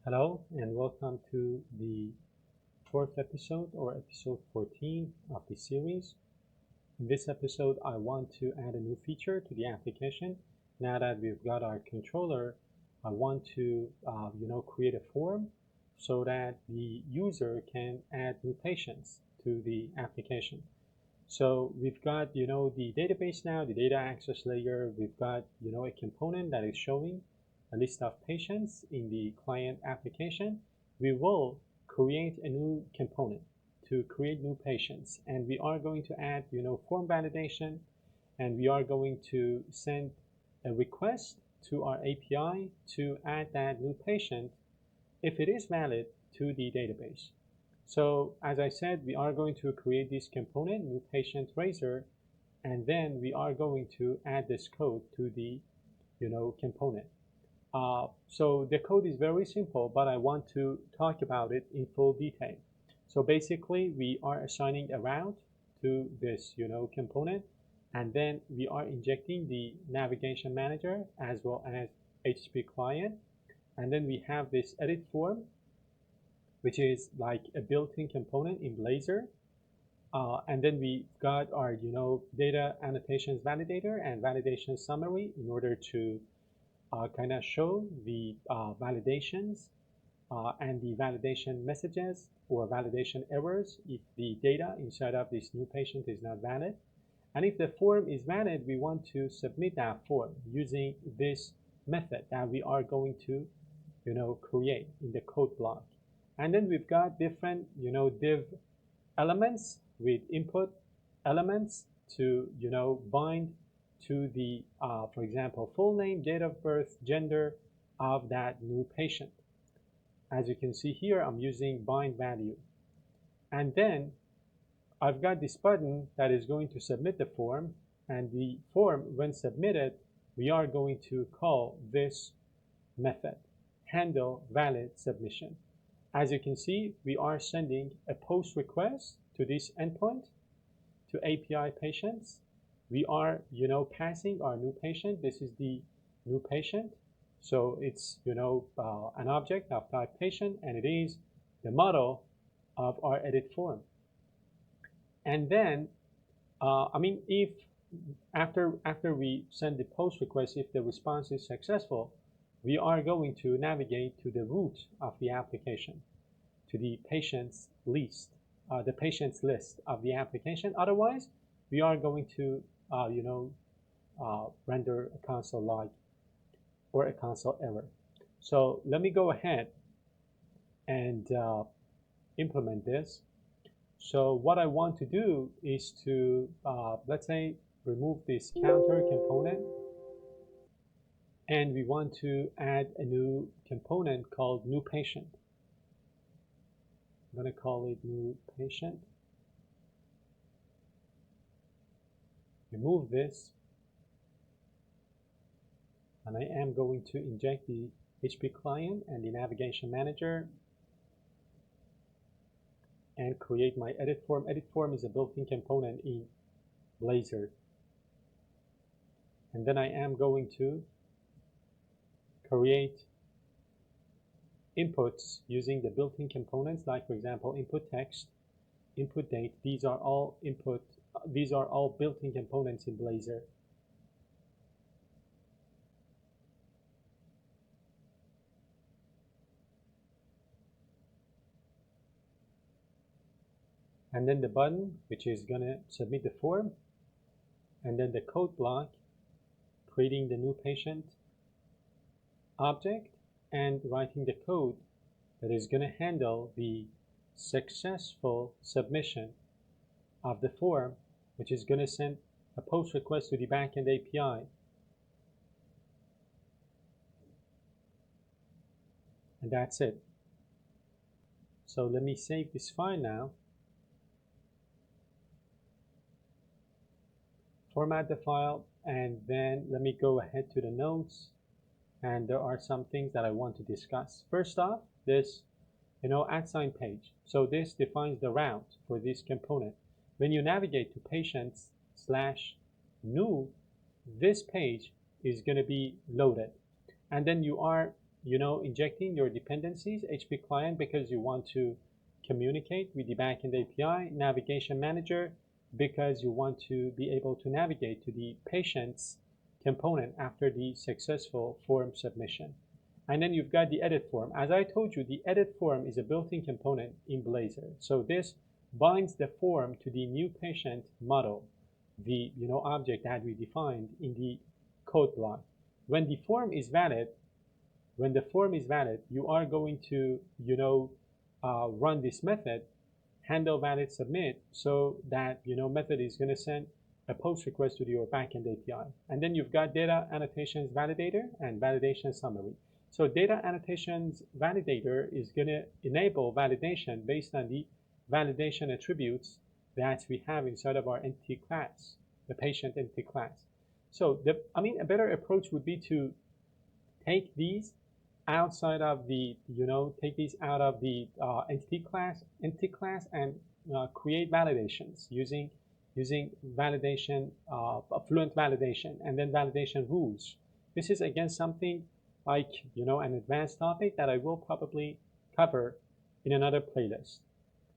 Hello and welcome to the fourth episode or episode 14 of the series. In this episode, I want to add a new feature to the application. Now that we've got our controller, I want to create a form so that the user can add new patients to the application. So we've got the database now, the data access layer. We've got a component that is showing a list of patients in the client application. We will create a new component to create new patients, and we are going to add form validation, and we are going to send a request to our API to add that new patient if it is valid to the database. So as I said, we are going to create this component, NewPatient.razor, and then we are going to add this code to the component. So the code is very simple, but I want to talk about it in full detail. So basically, we are assigning a route to this component, and then we are injecting the navigation manager as well as HTTP client, and then we have this edit form, which is like a built-in component in Blazor. And then we got our data annotations validator and validation summary in order to kind of show the validations and the validation messages or validation errors if the data inside of this new patient is not valid. And if the form is valid, we want to submit that form using this method that we are going to create in the code block. And then we've got different div elements with input elements to bind to the for example, full name, date of birth, gender of that new patient. As you can see here, I'm using bind value. And then I've got this button that is going to submit the form, and the form, when submitted, we are going to call this method, handle valid submission. As you can see, we are sending a post request to this endpoint to API patients. We are passing our new patient. This is the new patient, so it's an object of type patient, and it is the model of our edit form. And then if after we send the post request, if the response is successful, we are going to navigate to the root of the application, to the patient's list, the patient's list of the application. Otherwise, we are going to render a console log or a console error. So let me go ahead and implement this. So what I want to do is to, let's say, remove this counter component, and we want to add a new component called new patient. I'm going to call it new patient. Remove this, and I am going to inject the HTTP client and the navigation manager and create my edit form. Edit form is a built-in component in Blazor. And then I am going to create inputs using the built-in components, like for example, input text, input date. These are all built-in components in Blazor. And then the button, which is gonna submit the form, and then the code block, creating the new patient object and writing the code that is gonna handle the successful submission of the form, which is gonna send a post request to the backend API. And that's it. So let me save this file now. Format the file, and then let me go ahead to the notes, and there are some things that I want to discuss. First off, this @sign page. So this defines the route for this component. When you navigate to patients/new, this page is going to be loaded, and then you are injecting your dependencies, HP client, because you want to communicate with the backend API, navigation manager, because you want to be able to navigate to the patient's component after the successful form submission. And then you've got the edit form. As I told you, the edit form is a built-in component in Blazor. So this binds the form to the new patient model, the object that we defined in the code block. When the form is valid, you are going to run this method, handle valid submit, so that method is going to send a post request to your backend API. And then you've got data annotations validator and validation summary. So data annotations validator is going to enable validation based on the validation attributes that we have inside of our entity class, the patient entity class. So a better approach would be to take these outside of the entity class and create validations using validation, fluent validation, and then validation rules. This is again something like an advanced topic that I will probably cover in another playlist.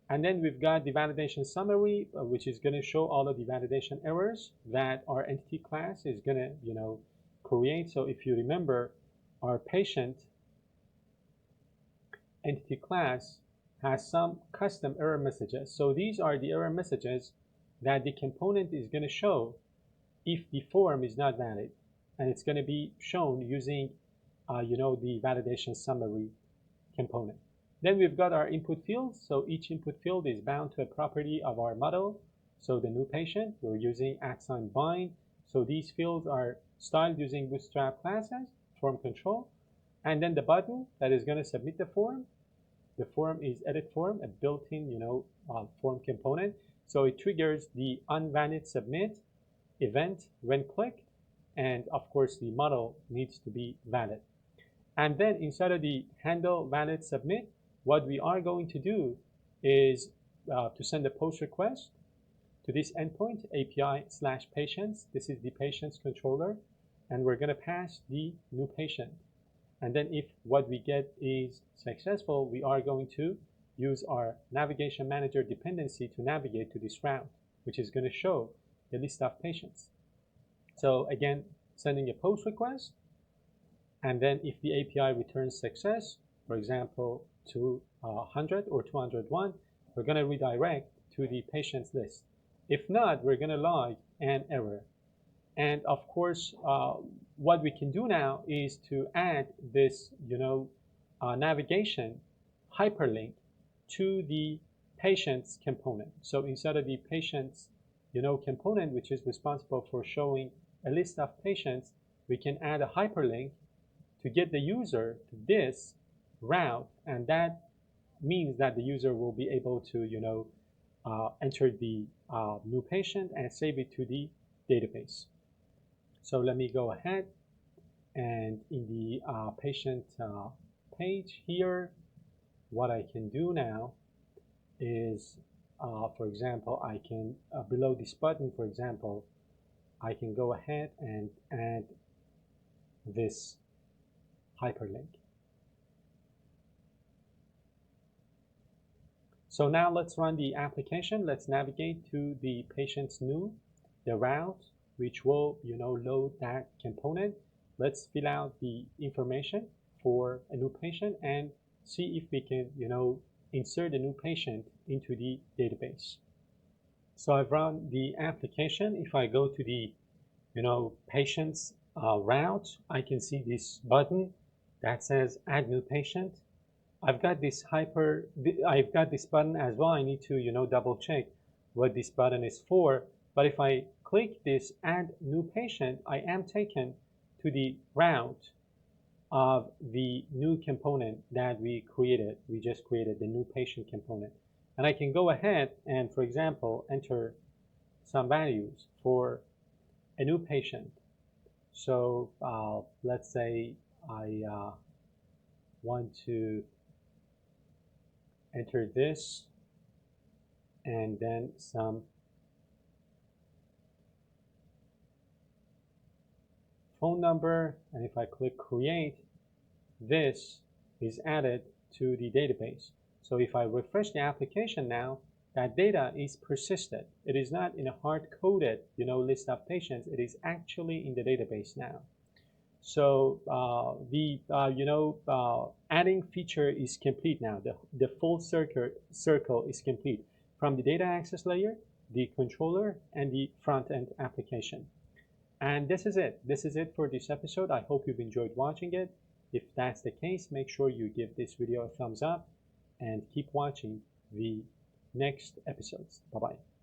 And then we've got the validation summary, which is going to show all of the validation errors that our entity class is going to create. So if you remember, our patient entity class has some custom error messages. So these are the error messages that the component is going to show if the form is not valid, and it's going to be shown using the validation summary component. Then we've got our input fields. So each input field is bound to a property of our model. So the new patient, we're using @bind. So these fields are styled using Bootstrap classes, form control. And then the button that is going to submit the form. The form is edit form, a built-in form component. So it triggers the unvalid submit event when clicked. And of course, the model needs to be valid. And then inside of the handle valid submit, what we are going to do is to send a post request to this endpoint, API/patients. This is the patient's controller. And we're going to pass the new patient. And then if what we get is successful, we are going to use our navigation manager dependency to navigate to this route, which is going to show the list of patients. So again, sending a post request. And then if the API returns success, for example, 200 or 201, we're going to redirect to the patient's list. If not, we're going to log an error. And of course, what we can do now is to add this, navigation hyperlink to the patient's component. So inside of the patient's, component, which is responsible for showing a list of patients, we can add a hyperlink to get the user to this route, and that means that the user will be able to, enter the new patient and save it to the database. So let me go ahead, and in the patient page here, what I can do now is, for example, I can, below this button, for example, I can go ahead and add this hyperlink. So now let's run the application. Let's navigate to the patient's the route, which will load that component. Let's fill out the information for a new patient and see if we can insert a new patient into the database. So I've run the application. If I go to the patient's route, I can see this button that says add new patient. I've got this button as well. I need to double check what this button is for. But if I click this add new patient, I am taken to the route of the new component that we just created, the new patient component. And I can go ahead and, for example, enter some values for a new patient. So let's say I want to enter this and then some phone number, and if I click create, this is added to the database. So if I refresh the application now, that data is persisted. It is not in a hard-coded, list of patients. It is actually in the database now. So the adding feature is complete now. The full circle is complete from the data access layer, the controller, and the front-end application. And this is it. This is it for this episode. I hope you've enjoyed watching it. If that's the case, make sure you give this video a thumbs up and keep watching the next episodes. Bye-bye.